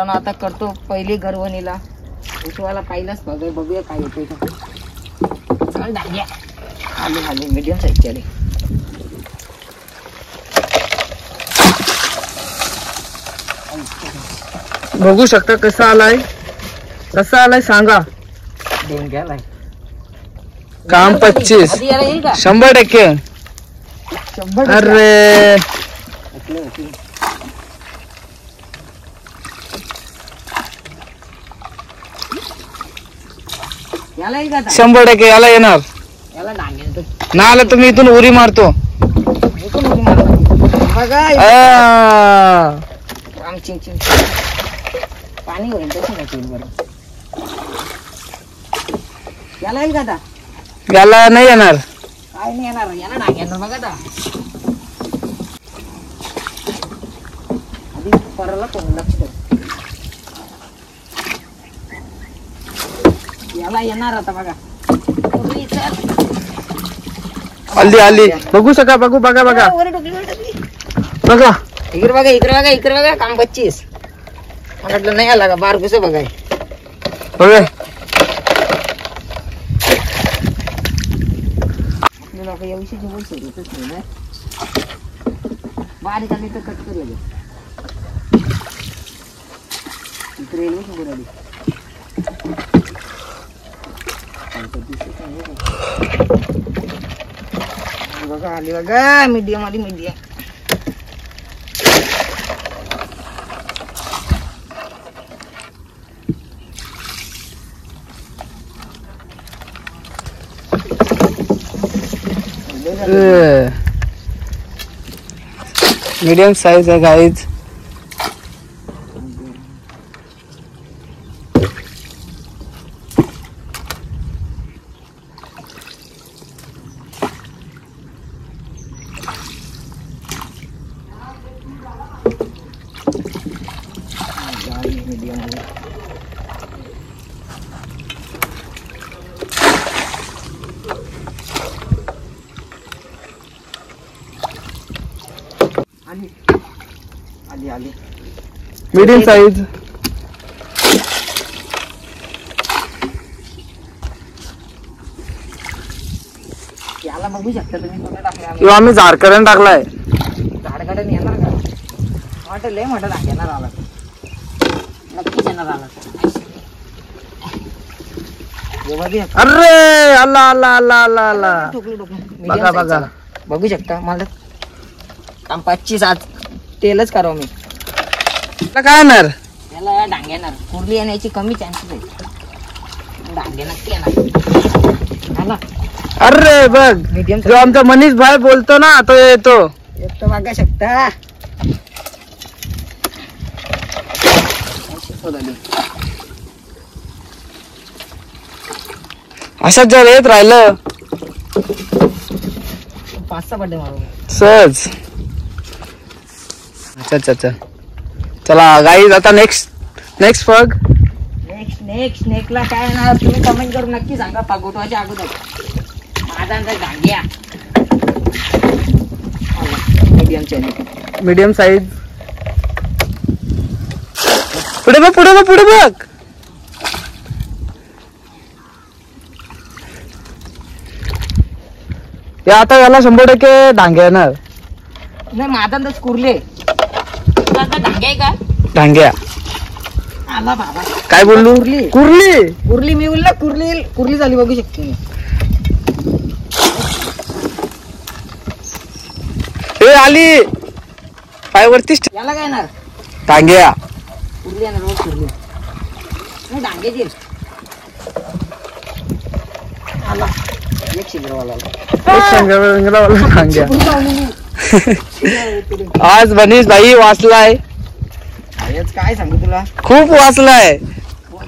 मित्रांनो आता करतो पहिली गरवणीला. उठवायला पाहिलंच बघूया काय येतोय का. चल डांग्या आले मीडियम साईजचे आले. बघू शकता कसा आलाय सांगा. डेंग्याला काम 25 100%. अरे याला येईल का आता? 100% याला येणार. याला डांग्या ना आला तुम्ही इथून उरी मारतो. बघा चिंग पाणी होईल तसं नाही बरं. याला येईल का आता? याला नाही येणार. काय नाही येणार याला डांग्या बघा आता. आधी परला कोण लक्ष द्या. याला येणार आता बघा. आली बघू शका बघा बघा इकडे बघा काम 25. मला वाटलं नाही आला का बारकुस बघाय. आपल्याला एवढीची बोल सोडतच नाही ना. बारीक आली तर कट करू लागेल. इकडे येऊ शंभर आली. बघा आली बघा मीडियम आली मीडियम. मीडियम साइज है गाइज. आली मीडियम साइज. याला बघू शकता तुम्ही. आम्ही झारकरण टाकलाय. झाडकडे येणार का वाटेल लय मोठा येणार आला नक्कीच येणार आला. अरे अल्ला बघा बघू शकता मला काम 25 आज तेलच करावं मी. काय येणार याला डांगे येणार. कुर्ली येण्याची कमी चान्सेस आहे. डांगे नक्की येणार. अरे बघ मीडियम जो आमचा मनीष भाई बोलतो ना तो येतो. बघा शकता. असंच जर येत राहिलं 5-6 बड्डे मारून सहज. अच्छा चला गाईज आता नेक्स्ट फग. नेक्स्ट नेकला काय येणार तुम्ही कमेंट करून नक्की सांगा. पागोटवाच्या अगोदर माझा डांग्या मीडियम साइज. पुढे बघ. आता याला 100% डांग्या येणार. नाही माझा कुर्ले डांग्या आहे का? डांग्या आला बाबा. काय बोललो? कुर्ली मी बोलला कुर्ली झाली बघू शकते. हे आली पायवरती. याला काय येणार? डांग्या. कुर्ली येणार मग कुर्ली नाही डांग्याची. आला एक शिंगरवाला डांग्या. आज मनीष भाई वाचलाय. काय सांगू तुला खूप वाचलाय.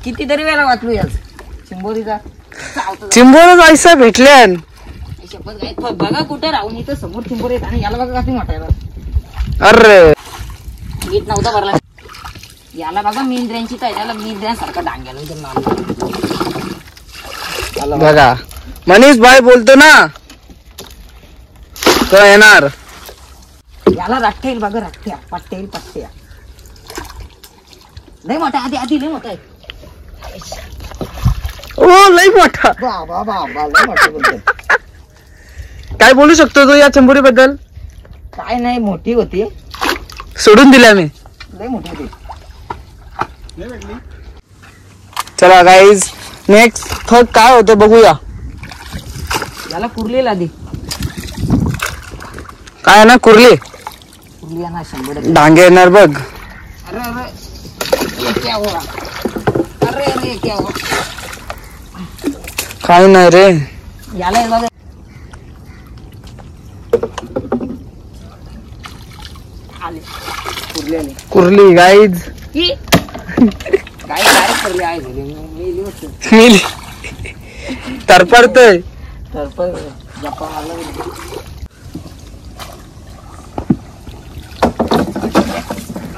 कितीतरी वेळा वाचलो याच चिंबोरीचा. चिंबोर जायचं भेटल्यान बघा कुठे राहून इथं समोर चिंबोरी येत आणि याला बघा कशी वाटायला. अरे नीट नव्हता भरला. याला बघा मेंढ्यांची काय याला मेंढ्यांसारखा डांग्याला बघा मनीष भाई बोलतो ना तो येणार. याला राखता येईल बघा. राखत्या पट्ट्या लय मोठा आधी आधी लय मोठा आहे. ओ लई मोठा. बाबा बाबा लय मोठा बोलतोय. काय बोलू शकतो तू या चिंबोरी बद्दल? काय नाही मोठी होती सोडून दिली आम्ही. लय मोठी होती. चला गाईज नेक्स्ट थर्ड काय होतं बघूया. याला कुर्लीला आधी काय ना कुर्ली कुर्ली ना 100. डांगे येणार बघ. अरे अरे ये क्या हुआ? अरे अरे क्या हुआ? काय नाही रे. याला हे बघा आले कुर्ली आली. कुर्ली गाईज. ही काय काय कुर्ली आहे घरी मी होतो मिली तरपडतोय. तर पण गप्पा मारला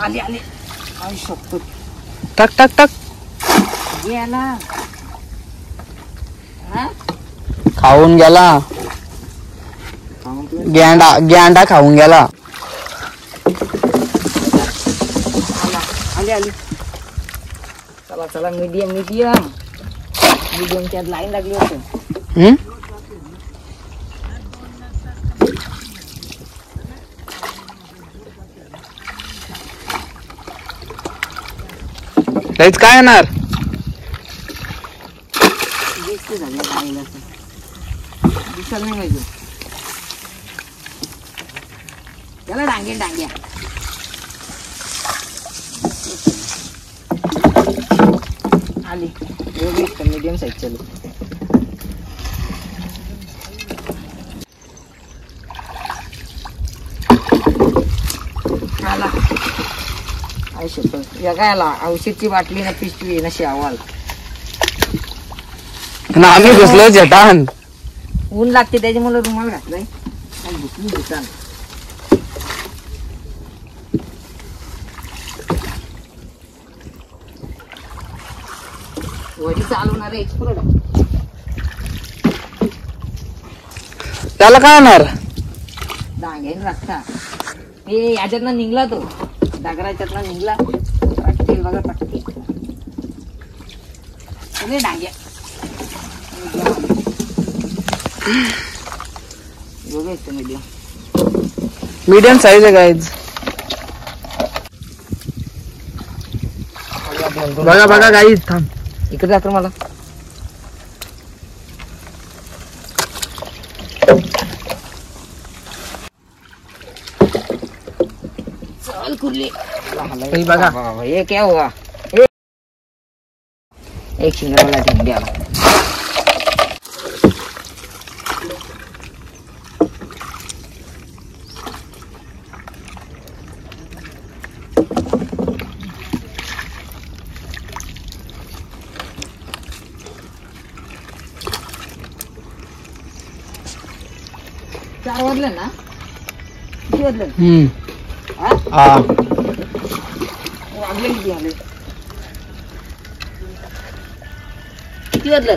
आली आली काय शकतो टक टक टक गेला. हा खाऊन गेला. गेंडा गेंडा खाऊन गेला. आली आली. चला चला मीडियम मीडियम मीडियमच्या लाईन लागली होती. गाईज काय येणार. दिसल नाही पाहिजे त्याला. डांगे डांग्या आली मीडियम साईज चालू. आला औषध या काय आला औषधची बाटली ना पिशवी ना शेवाल. आम्ही घुसलो जटान. ऊन लागते त्याच्यामुळे रुमाल घातलाय. दुकान वडी चालवणार एक्सपर्ट. त्याला काय येणार. डांग्याने रस्ता हे याच्यातनं निघला तो डागराच्यातनं निघला. टाकतील बघा टाकतील डांग्या बघायचं मीडियम मीडियम साईज आहे गाईज. बघा बघा गाईज. थांब इकडे जातो मला. चल कुर्ली बघा. ये क्या हुआ? एक शिंगराला ठेवून द्या. चार वाजले ना किती वाजले? वाजले किती आले किती वाजले?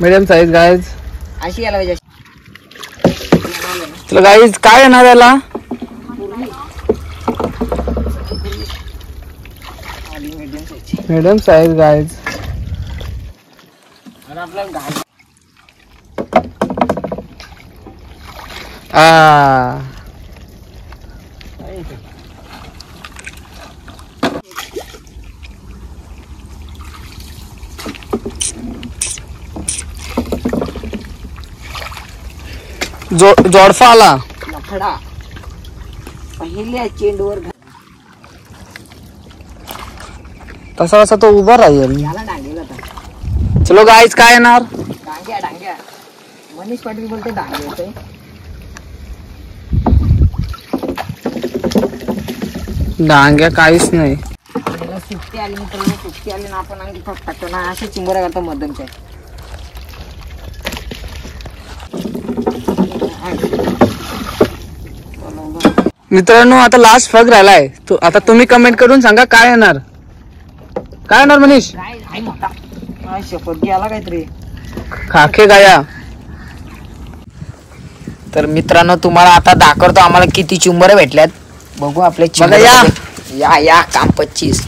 Medium size guys. अशी यायला पाहिजे. चला गाईज काय येणार याला. Medium size guys. आणि आपल्याला घाट जोडफा आला. लफडा पहिल्या चेंडूवर तसा कसा तो उभा राहील. याला डांगेला होता. चलो गाईज काय येणार. डांग्या डांग्या मनीष पाटील बोलते डांगे होते. डांग्या काहीच नाही. सुट्टी आली मित्रांनो सुट्टी आली ना आपण आणखी टाकतो ना असे चिंबोऱ्या करतो मध्यमच्या. मित्रांनो आता लास्ट फग राहिलाय. आता तुम्ही कमेंट करून सांगा काय येणार. काय येणार मनीष. काय आहे मोठा काय शपथ घ्यायला काहीतरी खाखे गाया. तर मित्रांनो तुम्हाला आता दाखवतो आम्हाला किती चिंबोऱ्या भेटल्यात. बघू आपले बघा या. या काम 25.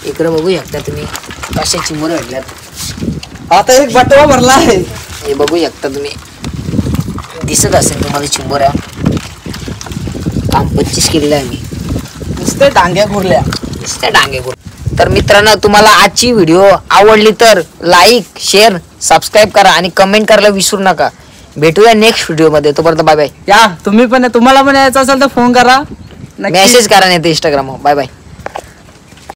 इकडे बघू शकता तुम्ही कशा चिंबोर भेटल्यात. आता एक बटवा भरला आहे. हे बघू शकता तुम्ही, दिसत असेल तुम्हाला चिंबोऱ्या. काम 25 केलेलं आहे मी. नुसते डांग्या घुरल्या. नुसत्या डांगे घुर. तर मित्रांनो, तुम्हाला आजची व्हिडिओ आवडली तर लाईक, शेअर, सबस्क्राईब करा आणि कमेंट करायला विसरू नका. भेटूया नेक्स्ट व्हिडिओ मध्ये. तोपर्यंत बाय बाय. या तुम्हाला पण यायचं असेल तर फोन करा, मेसेज करा नाही तर इंस्टाग्राम. Bye bye.